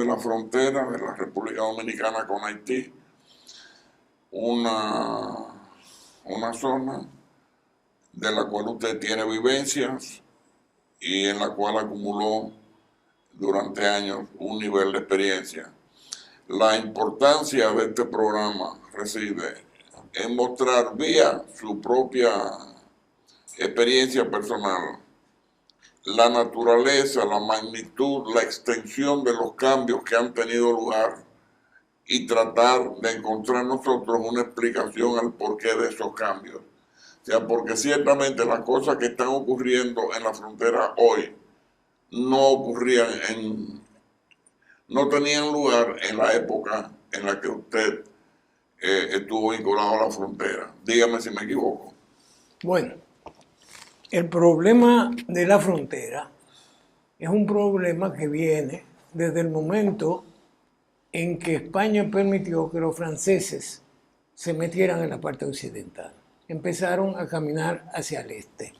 de la frontera de la República Dominicana con Haití una zona de la cual usted tiene vivencias y en la cual acumuló durante años un nivel de experiencia. La importancia de este programa reside en mostrar vía su propia experiencia personal la naturaleza, la magnitud, la extensión de los cambios que han tenido lugar y tratar de encontrar nosotros una explicación al porqué de esos cambios. O sea, porque ciertamente las cosas que están ocurriendo en la frontera hoy no tenían lugar en la época en la que usted estuvo vinculado a la frontera. Dígame si me equivoco. Bueno, el problema de la frontera es un problema que viene desde el momento en que España permitió que los franceses se metieran en la parte occidental. Empezaron a caminar hacia el este.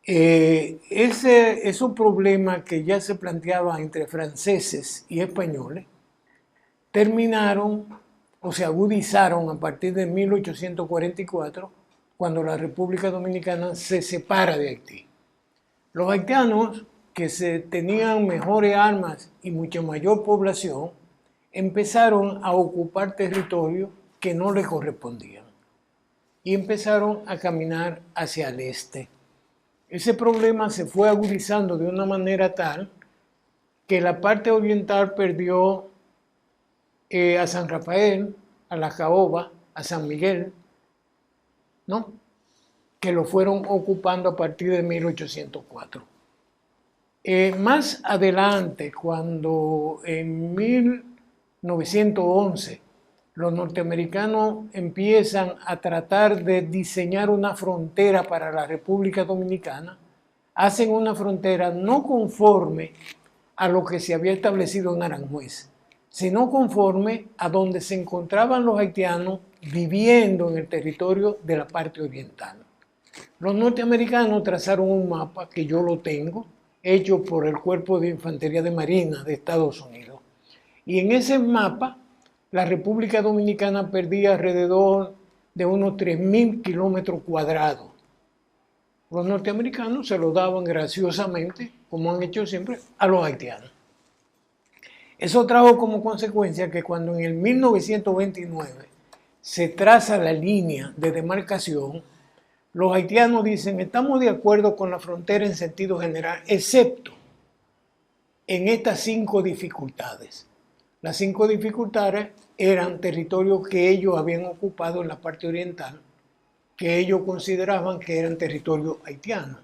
Esos problemas que ya se planteaban entre franceses y españoles terminaron o se agudizaron a partir de 1844, cuando la República Dominicana se separa de Haití. Los haitianos, que tenían mejores armas y mucha mayor población, empezaron a ocupar territorios que no les correspondían y empezaron a caminar hacia el este. Ese problema se fue agudizando de una manera tal que la parte oriental perdió a San Rafael, a La Caoba, a San Miguel, ¿no?, que lo fueron ocupando a partir de 1804. Más adelante, cuando en 1911 los norteamericanos empiezan a tratar de diseñar una frontera para la República Dominicana, hacen una frontera no conforme a lo que se había establecido en Aranjuez, sino conforme a donde se encontraban los haitianos viviendo en el territorio de la parte oriental. Los norteamericanos trazaron un mapa, que yo lo tengo, hecho por el Cuerpo de Infantería de Marina de Estados Unidos. Y en ese mapa, la República Dominicana perdía alrededor de unos 3.000 kilómetros cuadrados. Los norteamericanos se lo daban graciosamente, como han hecho siempre, a los haitianos. Eso trajo como consecuencia que cuando en el 1929 se traza la línea de demarcación, los haitianos dicen: estamos de acuerdo con la frontera en sentido general, excepto en estas 5 dificultades. Las 5 dificultades eran territorios que ellos habían ocupado en la parte oriental, que ellos consideraban que eran territorios haitianos.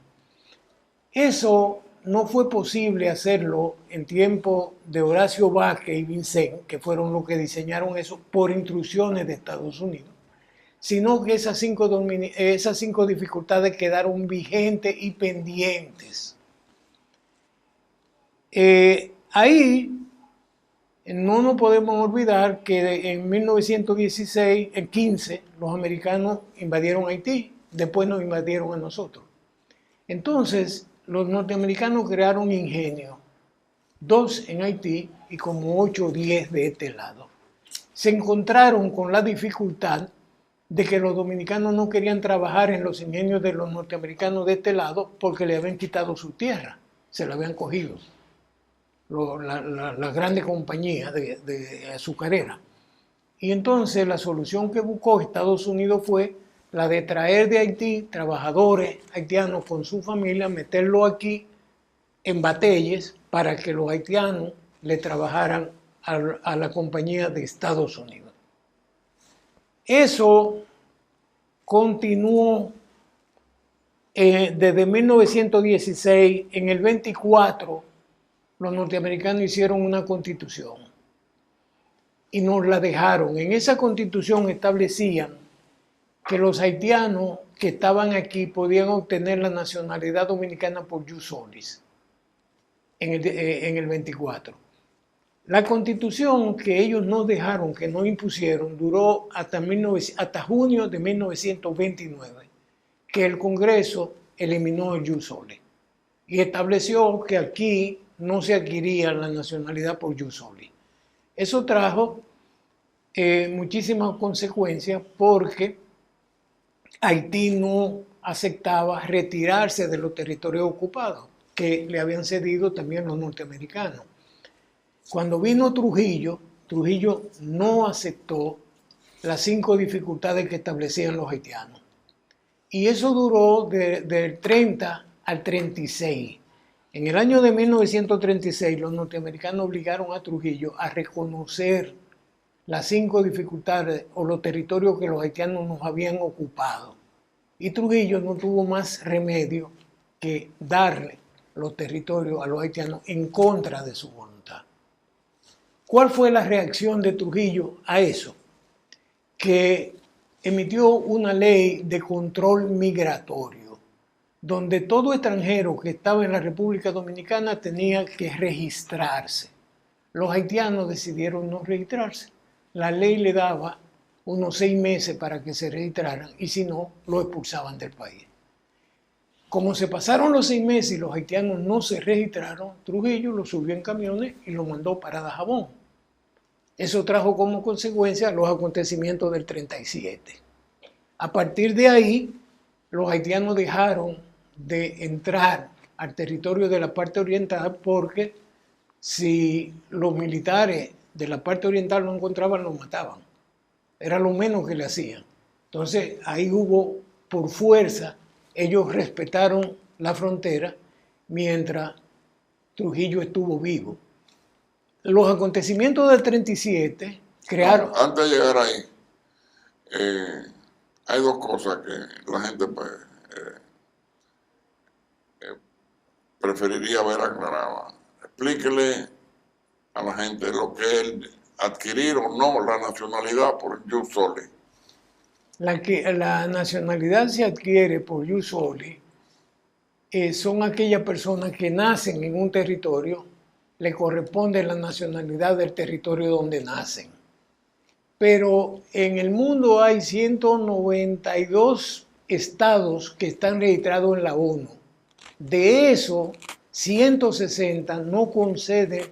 Eso no fue posible hacerlo en tiempo de Horacio Vázquez y Vincent, que fueron los que diseñaron eso por instrucciones de Estados Unidos, sino que esas 5 dificultades quedaron vigentes y pendientes. Ahí no nos podemos olvidar que en 1916, en 15, los americanos invadieron Haití, después nos invadieron a nosotros. Entonces, los norteamericanos crearon ingenios, 2 en Haití y como 8 o 10 de este lado. Se encontraron con la dificultad de que los dominicanos no querían trabajar en los ingenios de los norteamericanos de este lado porque le habían quitado su tierra, se la habían cogido la grande compañía de azucarera. Y entonces la solución que buscó Estados Unidos fue la de traer de Haití trabajadores haitianos con su familia, meterlo aquí en batalles para que los haitianos le trabajaran a la compañía de Estados Unidos. Eso continuó desde 1916. En el 24 los norteamericanos hicieron una constitución y nos la dejaron. En esa constitución establecían que los haitianos que estaban aquí podían obtener la nacionalidad dominicana por jus solis en el 24. La constitución que ellos nos dejaron, que nos impusieron, duró hasta junio de 1929, que el Congreso eliminó el jus solis y estableció que aquí no se adquiría la nacionalidad por jus soli. Eso trajo muchísimas consecuencias porque Haití no aceptaba retirarse de los territorios ocupados que le habían cedido también los norteamericanos. Cuando vino Trujillo, Trujillo no aceptó las 5 dificultades que establecían los haitianos. Y eso duró del 30 al 36. En el año de 1936, los norteamericanos obligaron a Trujillo a reconocer las 5 dificultades o los territorios que los haitianos nos habían ocupado. Y Trujillo no tuvo más remedio que darle los territorios a los haitianos en contra de su voluntad. ¿Cuál fue la reacción de Trujillo a eso? Que emitió una ley de control migratorio, donde todo extranjero que estaba en la República Dominicana tenía que registrarse. Los haitianos decidieron no registrarse. La ley le daba unos 6 meses para que se registraran y si no, lo expulsaban del país. Como se pasaron los 6 meses y los haitianos no se registraron, Trujillo lo subió en camiones y lo mandó para Dajabón. Eso trajo como consecuencia los acontecimientos del 37. A partir de ahí, los haitianos dejaron de entrar al territorio de la parte oriental porque si los militares de la parte oriental lo encontraban, lo mataban. Era lo menos que le hacían. Entonces, ahí hubo, por fuerza, ellos respetaron la frontera mientras Trujillo estuvo vivo. Los acontecimientos del 37 crearon... No, antes de llegar ahí, hay 2 cosas que la gente pues, preferiría ver aclaradas. Explíquele a la gente lo que es adquirir o no la nacionalidad por jus soli. La nacionalidad se adquiere por jus soli, son aquellas personas que nacen en un territorio, le corresponde la nacionalidad del territorio donde nacen. Pero en el mundo hay 192 estados que están registrados en la ONU. De eso, 160 no conceden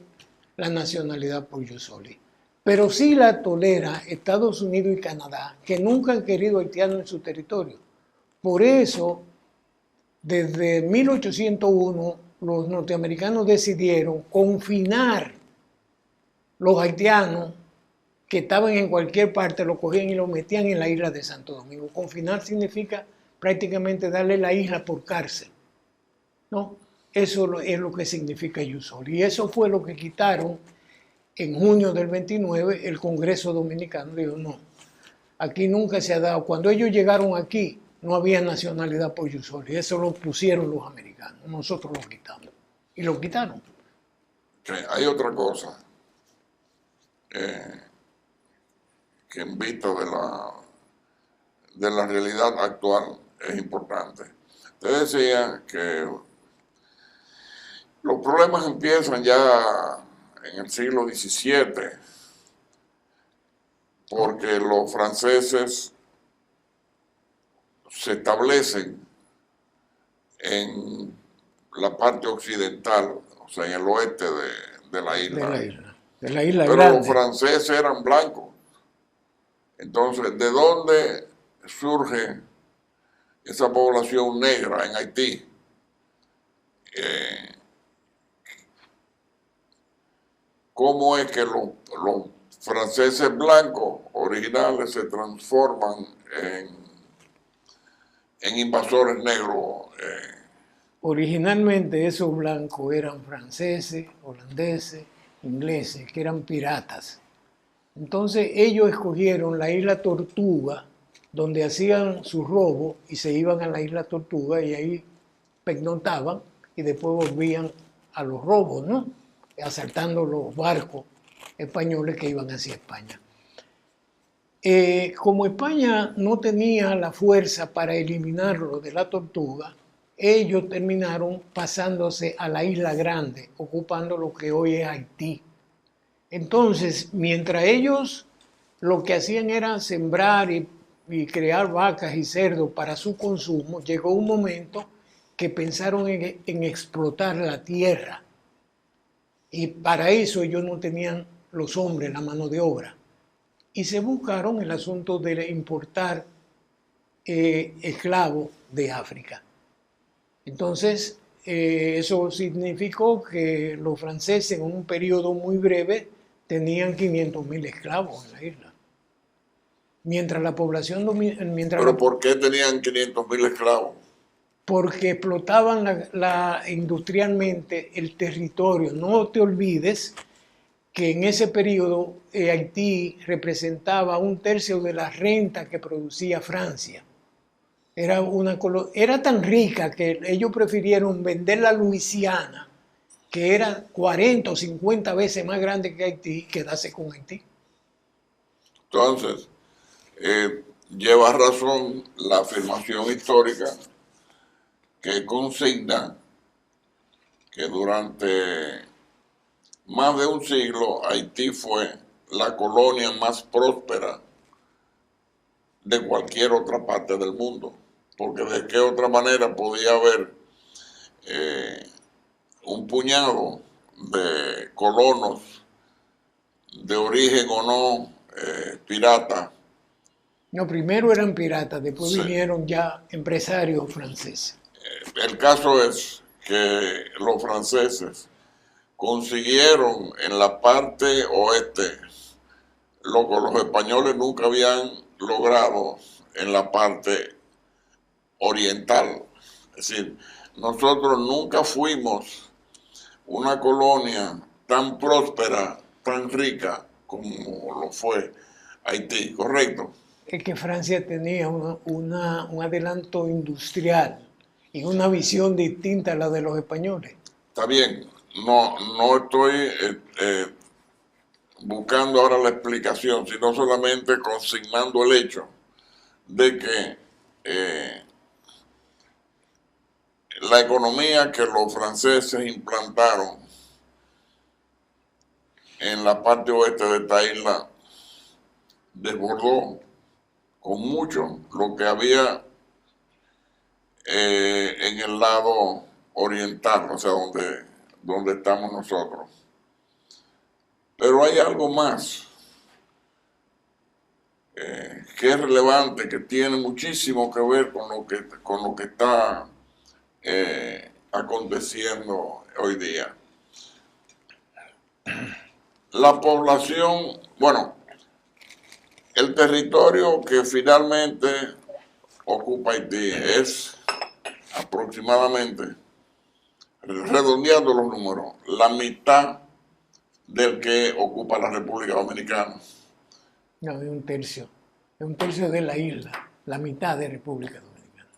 la nacionalidad por jus soli. Pero sí la tolera Estados Unidos y Canadá, que nunca han querido haitianos en su territorio. Por eso, desde 1801, los norteamericanos decidieron confinar los haitianos que estaban en cualquier parte, los cogían y los metían en la isla de Santo Domingo. Confinar significa prácticamente darle la isla por cárcel, ¿no? Eso es lo que significa jus soli. Y eso fue lo que quitaron en junio del 29, el Congreso Dominicano. Dijo, no, aquí nunca se ha dado. Cuando ellos llegaron aquí, no había nacionalidad por jus soli. Eso lo pusieron los americanos. Nosotros lo quitamos. Y lo quitaron. Okay. Hay otra cosa que en vista de la realidad actual es importante. Usted decía que los problemas empiezan ya en el siglo XVII, porque los franceses se establecen en la parte occidental, o sea, en el oeste de la isla. De la isla Pero grande. los franceses eran blancos. Entonces, ¿de dónde surge esa población negra en Haití? ¿Cómo es que los franceses blancos originales se transforman en invasores negros? Originalmente esos blancos eran franceses, holandeses, ingleses, que eran piratas. Entonces ellos escogieron la isla Tortuga, donde hacían su robo y se iban a la isla Tortuga y ahí pernoctaban y después volvían a los robos, ¿no? Asaltando los barcos españoles que iban hacia España. Como España no tenía la fuerza para eliminarlo de la Tortuga, ellos terminaron pasándose a la Isla Grande, ocupando lo que hoy es Haití. Entonces, mientras ellos lo que hacían era sembrar y crear vacas y cerdos para su consumo, llegó un momento que pensaron en explotar la tierra. Y para eso ellos no tenían los hombres, la mano de obra. Y se buscaron el asunto de importar esclavos de África. Entonces, eso significó que los franceses en un periodo muy breve tenían 500.000 esclavos en la isla. Mientras la población... ¿Pero por qué tenían 500.000 esclavos? Porque explotaban industrialmente el territorio. No te olvides que en ese periodo Haití representaba 1/3 de la renta que producía Francia. Era tan rica que ellos prefirieron venderla a Luisiana, que era 40 o 50 veces más grande que Haití, y quedarse con Haití. Entonces, lleva razón la afirmación histórica que consigna que durante más de un siglo Haití fue la colonia más próspera de cualquier otra parte del mundo, porque de qué otra manera podía haber un puñado de colonos de origen o no pirata. No, primero eran piratas, después Sí. vinieron ya empresarios franceses. El caso es que los franceses consiguieron en la parte oeste lo que los españoles nunca habían logrado en la parte oriental. Es decir, nosotros nunca fuimos una colonia tan próspera, tan rica como lo fue Haití, ¿correcto? Es que Francia tenía un adelanto industrial y una visión distinta a la de los españoles. Está bien, no estoy buscando ahora la explicación, sino solamente consignando el hecho de que la economía que los franceses implantaron en la parte oeste de esta isla desbordó con mucho lo que había en el lado oriental, o sea, donde estamos nosotros. Pero hay algo más que es relevante, que tiene muchísimo que ver con lo que está aconteciendo hoy día. La población, bueno, el territorio que finalmente ocupa Haití es aproximadamente, redondeando los números, la mitad del que ocupa la República Dominicana. No, es 1/3. Es 1/3 de la isla, la mitad de República Dominicana.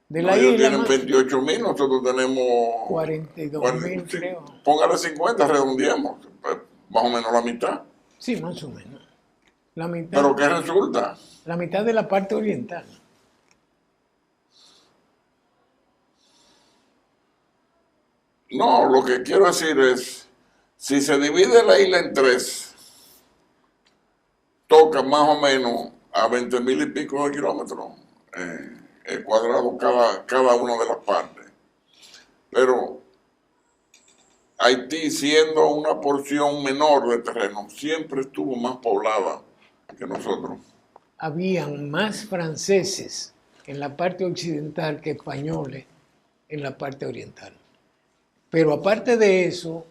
De No, la ellos isla tienen más 28.000, nosotros tenemos 42.000, sí, creo. póngale 50, redondeemos, pues, más o menos la mitad. Sí, más o menos. La mitad, Pero ¿qué resulta? la mitad de la parte oriental. No, lo que quiero decir es, si se divide la isla en 3, toca más o menos a 20.000 y pico de kilómetros cuadrados cada una de las partes. Pero Haití, siendo una porción menor de terreno, siempre estuvo más poblada que nosotros. Habían más franceses en la parte occidental que españoles en la parte oriental. Pero aparte de eso,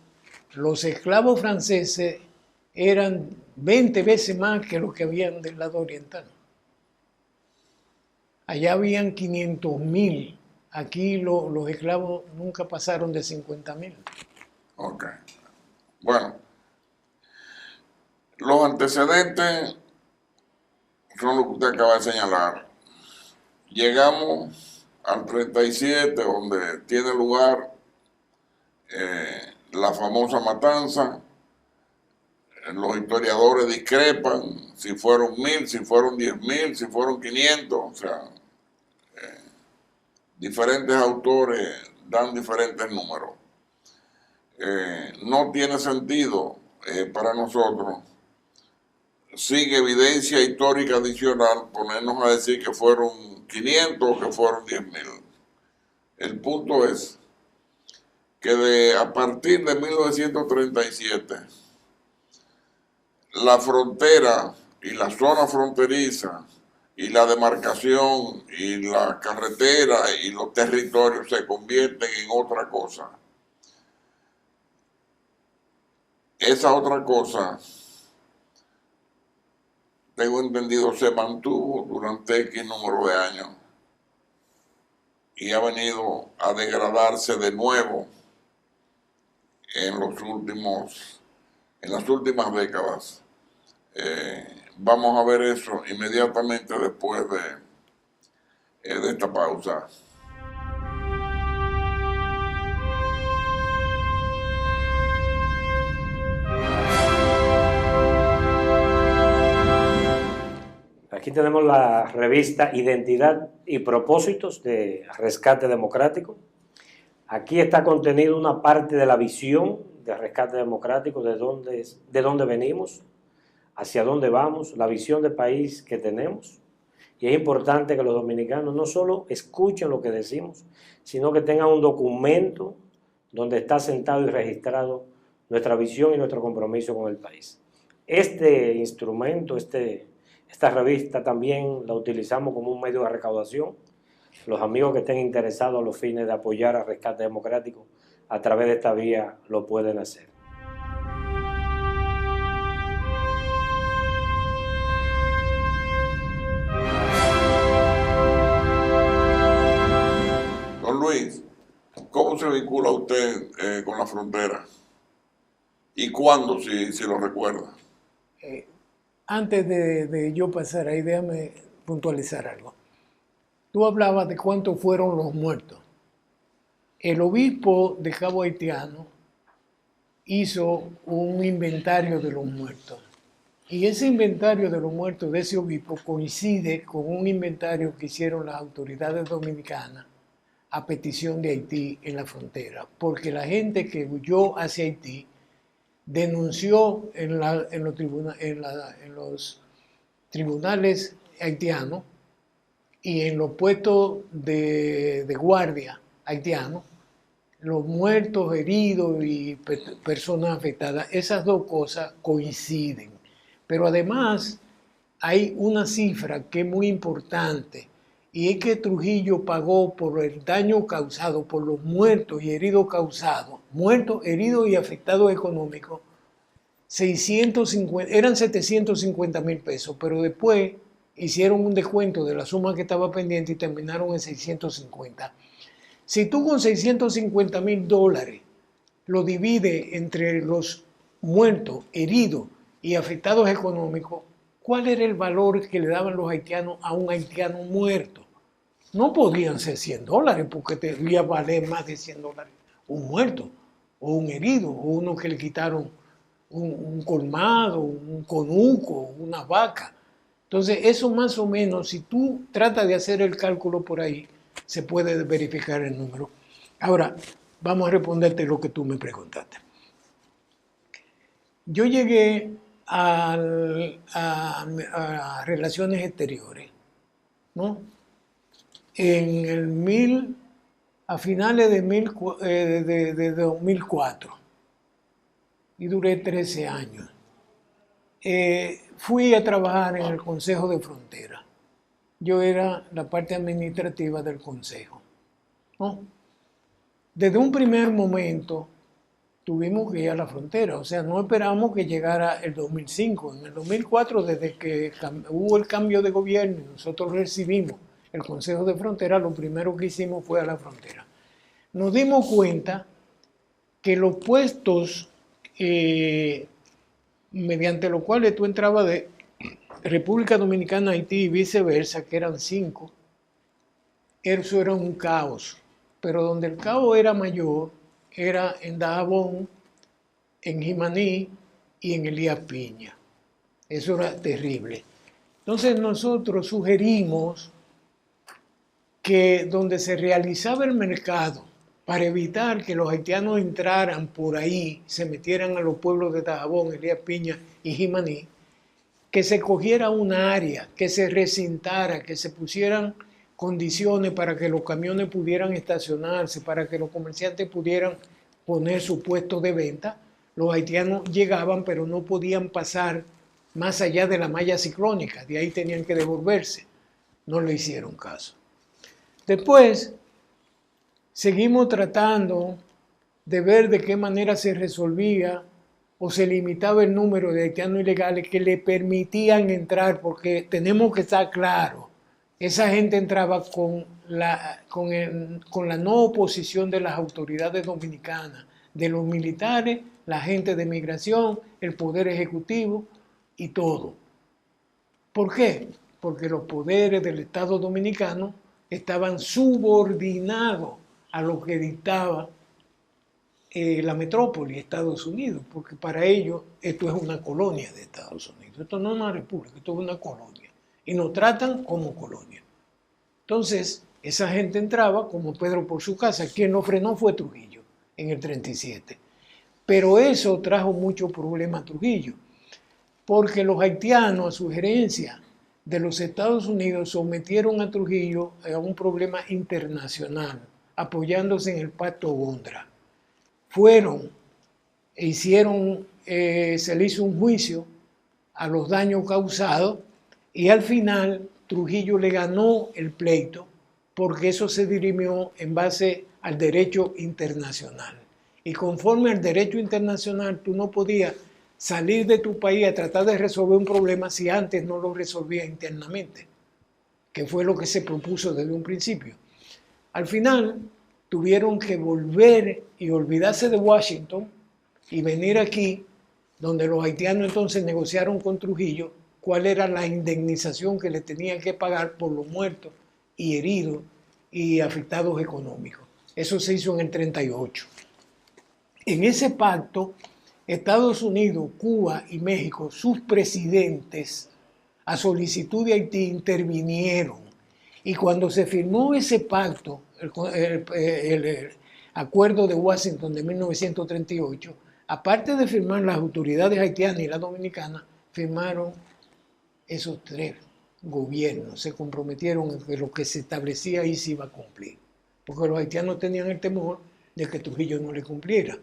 los esclavos franceses eran 20 veces más que los que habían del lado oriental. Allá habían 500.000. Aquí los esclavos nunca pasaron de 50.000. Ok. Bueno, los antecedentes son lo que usted acaba de señalar. Llegamos al 37, donde tiene lugar la famosa matanza. Los historiadores discrepan si fueron 1.000, si fueron 10.000, si fueron 500, o sea, diferentes autores dan diferentes números. No tiene sentido para nosotros, sin evidencia histórica adicional, ponernos a decir que fueron 500 o que fueron 10.000. El punto es que a partir de 1937 la frontera y la zona fronteriza y la demarcación y la carretera y los territorios se convierten en otra cosa. Esa otra cosa, tengo entendido, se mantuvo durante X número de años y ha venido a degradarse de nuevo en las últimas décadas. Vamos a ver eso inmediatamente después de esta pausa. Aquí tenemos la revista Identidad y Propósitos de Rescate Democrático. Aquí está contenido una parte de la visión de Rescate Democrático, de dónde venimos, hacia dónde vamos, la visión de país que tenemos. Y es importante que los dominicanos no solo escuchen lo que decimos, sino que tengan un documento donde está sentado y registrado nuestra visión y nuestro compromiso con el país. Este instrumento, esta revista también la utilizamos como un medio de recaudación. Los amigos que estén interesados a los fines de apoyar a Rescate Democrático a través de esta vía lo pueden hacer. Don Luis, ¿cómo se vincula usted con la frontera? ¿Y cuándo, si lo recuerda? Antes de yo pasar ahí, déjame puntualizar algo. Tú hablabas de cuántos fueron los muertos. El obispo de Cabo Haitiano hizo un inventario de los muertos. Y ese inventario de los muertos de ese obispo coincide con un inventario que hicieron las autoridades dominicanas a petición de Haití en la frontera. Porque la gente que huyó hacia Haití denunció en los tribunales haitianos y en los puestos de guardia haitianos, los muertos, heridos y personas afectadas. Esas dos cosas coinciden. Pero además hay una cifra que es muy importante, y es que Trujillo pagó por el daño causado, por los muertos y heridos causados, muertos, heridos y afectados económicos, eran 750 mil pesos, pero después hicieron un descuento de la suma que estaba pendiente y terminaron en 650. Si tú con $650,000 lo divides entre los muertos, heridos y afectados económicos, ¿cuál era el valor que le daban los haitianos a un haitiano muerto? No podían ser $100 porque debía valer más de $100 un muerto, o un herido, o uno que le quitaron un colmado, un conuco, una vaca. Entonces, eso más o menos, si tú tratas de hacer el cálculo por ahí, se puede verificar el número. Ahora, vamos a responderte lo que tú me preguntaste. Yo llegué a Relaciones Exteriores, ¿no? A finales de 2004, y duré 13 años. Fui a trabajar en el Consejo de Frontera. Yo era la parte administrativa del Consejo, ¿no? Desde un primer momento tuvimos que ir a la frontera, o sea, no esperamos que llegara el 2005. En el 2004, desde que hubo el cambio de gobierno y nosotros recibimos el Consejo de Frontera, lo primero que hicimos fue a la frontera. Nos dimos cuenta que los puestos mediante los cuales tú entrabas de República Dominicana a Haití y viceversa, que eran 5, eso era un caos. Pero donde el caos era mayor era en Dajabón, en Jimaní y en Elías Piña. Eso era terrible. Entonces nosotros sugerimos que donde se realizaba el mercado, para evitar que los haitianos entraran por ahí, se metieran a los pueblos de Dajabón, Elías Piña y Jimaní, que se cogiera una área, que se recintara, que se pusieran condiciones para que los camiones pudieran estacionarse, para que los comerciantes pudieran poner su puesto de venta. Los haitianos llegaban, pero no podían pasar más allá de la malla ciclónica, de ahí tenían que devolverse. No le hicieron caso. Después, seguimos tratando de ver de qué manera se resolvía o se limitaba el número de haitianos ilegales que le permitían entrar, porque tenemos que estar claros, esa gente entraba con la no oposición de las autoridades dominicanas, de los militares, la gente de migración, el poder ejecutivo y todo. ¿Por qué? Porque los poderes del Estado dominicano estaban subordinados a lo que dictaba la metrópoli, Estados Unidos, porque para ellos esto es una colonia de Estados Unidos. Esto no es una república, esto es una colonia. Y nos tratan como colonia. Entonces, esa gente entraba como Pedro por su casa. Quien lo frenó fue Trujillo en el 37. Pero eso trajo mucho problema a Trujillo, porque los haitianos, a sugerencia de los Estados Unidos, sometieron a Trujillo a un problema internacional, apoyándose en el Pacto Gondra. Fueron e hicieron, se le hizo un juicio a los daños causados y al final Trujillo le ganó el pleito porque eso se dirimió en base al derecho internacional. Y conforme al derecho internacional, tú no podías salir de tu país a tratar de resolver un problema si antes no lo resolvía internamente, que fue lo que se propuso desde un principio. Al final, tuvieron que volver y olvidarse de Washington y venir aquí, donde los haitianos entonces negociaron con Trujillo cuál era la indemnización que le tenían que pagar por los muertos y heridos y afectados económicos. Eso se hizo en el 38. En ese pacto, Estados Unidos, Cuba y México, sus presidentes, a solicitud de Haití, intervinieron. Y cuando se firmó ese pacto, el Acuerdo de Washington de 1938, aparte de firmar las autoridades haitianas y las dominicanas, firmaron esos tres gobiernos, se comprometieron en que lo que se establecía ahí se iba a cumplir. Porque los haitianos tenían el temor de que Trujillo no le cumpliera.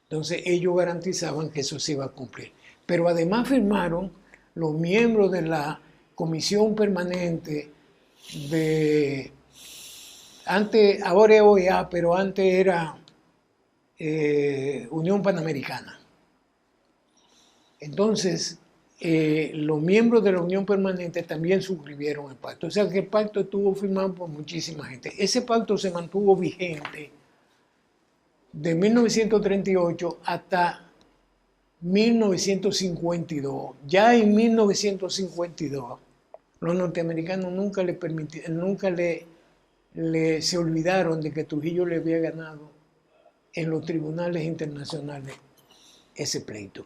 Entonces ellos garantizaban que eso se iba a cumplir. Pero además firmaron los miembros de la Comisión Permanente de... Antes, ahora es OEA, pero antes era Unión Panamericana. Entonces, los miembros de la Unión Permanente también suscribieron el pacto. O sea que el pacto estuvo firmado por muchísima gente. Ese pacto se mantuvo vigente de 1938 hasta 1952. Ya en 1952, los norteamericanos nunca se olvidaron de que Trujillo le había ganado en los tribunales internacionales ese pleito.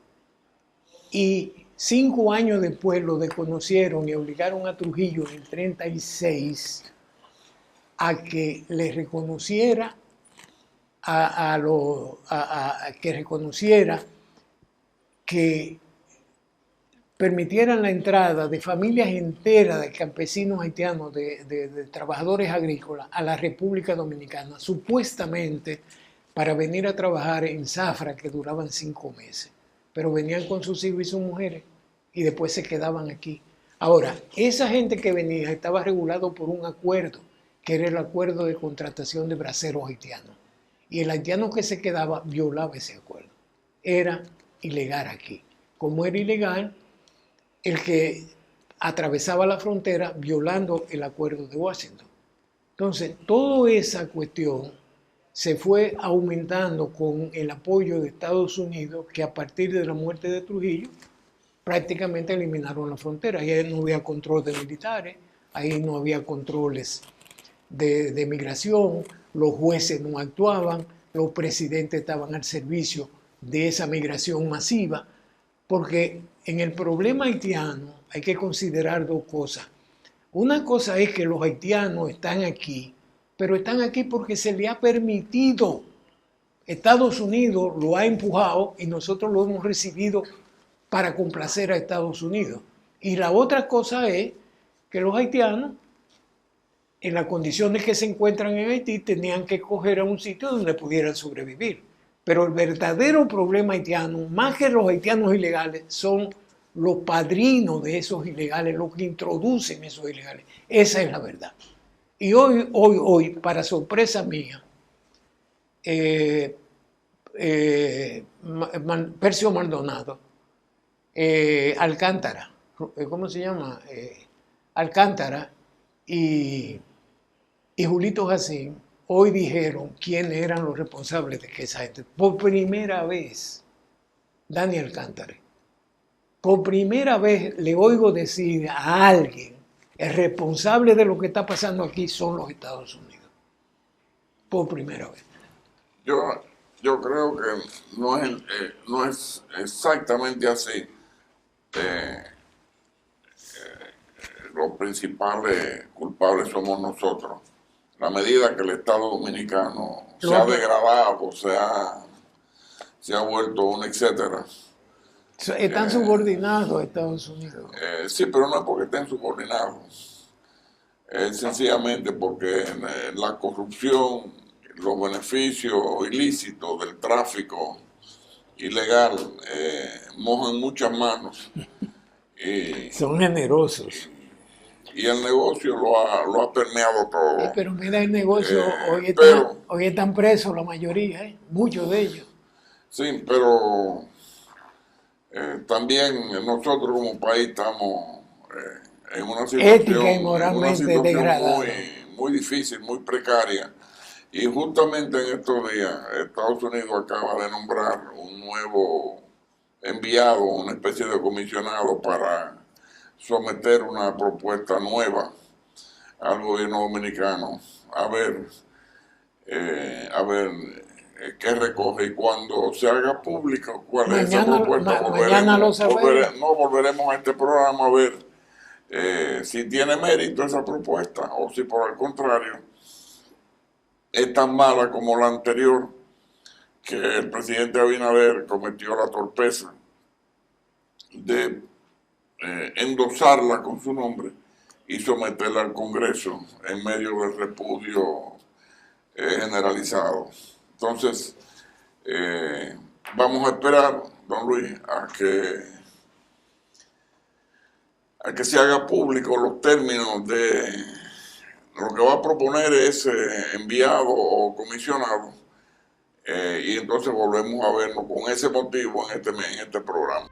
Y 5 años después lo desconocieron y obligaron a Trujillo en el 36 a que le reconociera que permitieran la entrada de familias enteras de campesinos haitianos, de trabajadores agrícolas a la República Dominicana, supuestamente para venir a trabajar en zafra que duraban 5 meses. Pero venían con sus hijos y sus mujeres y después se quedaban aquí. Ahora, esa gente que venía estaba regulado por un acuerdo, que era el acuerdo de contratación de braceros haitianos. Y el haitiano que se quedaba violaba ese acuerdo. Era ilegal aquí. Como era ilegal, el que atravesaba la frontera violando el acuerdo de Washington. Entonces, toda esa cuestión se fue aumentando con el apoyo de Estados Unidos, que a partir de la muerte de Trujillo prácticamente eliminaron la frontera. Ahí no había control de militares, ahí no había controles de migración, los jueces no actuaban, los presidentes estaban al servicio de esa migración masiva, porque en el problema haitiano hay que considerar 2 cosas. Una cosa es que los haitianos están aquí, pero están aquí porque se le ha permitido. Estados Unidos lo ha empujado y nosotros lo hemos recibido para complacer a Estados Unidos. Y la otra cosa es que los haitianos, en las condiciones que se encuentran en Haití, tenían que coger a un sitio donde pudieran sobrevivir. Pero el verdadero problema haitiano, más que los haitianos ilegales, son los padrinos de esos ilegales, los que introducen esos ilegales. Esa es la verdad. Y hoy, para sorpresa mía, Percio Maldonado, Alcántara, ¿cómo se llama? Alcántara y Julito Jacín hoy dijeron quiénes eran los responsables de que esa gente, por primera vez, Dani Alcántara, por primera vez le oigo decir a alguien, el responsable de lo que está pasando aquí son los Estados Unidos. Por primera vez. Yo creo que no es exactamente así. Los principales culpables somos nosotros. La medida que el Estado Dominicano se ha degradado, se ha vuelto un etcétera. Están subordinados a Estados Unidos. Sí, pero no es porque estén subordinados. Es sencillamente porque la corrupción, los beneficios ilícitos del tráfico ilegal mojan muchas manos. Son generosos. Y el negocio lo ha permeado todo. Pero mira el negocio, hoy están presos la mayoría, muchos de ellos. Sí, pero también nosotros como país estamos en una situación, ética y moralmente degradada, muy difícil, muy precaria. Y justamente en estos días Estados Unidos acaba de nombrar un nuevo enviado, una especie de comisionado para someter una propuesta nueva al gobierno dominicano, a ver qué recoge, y cuando se haga público cuál es esa propuesta, volveremos a este programa a ver si tiene mérito esa propuesta o si por el contrario es tan mala como la anterior, que el presidente Abinader cometió la torpeza de endosarla con su nombre y someterla al Congreso en medio del repudio generalizado. Entonces, vamos a esperar, don Luis, a que se haga público los términos de lo que va a proponer ese enviado o comisionado, y entonces volvemos a vernos con ese motivo en este programa.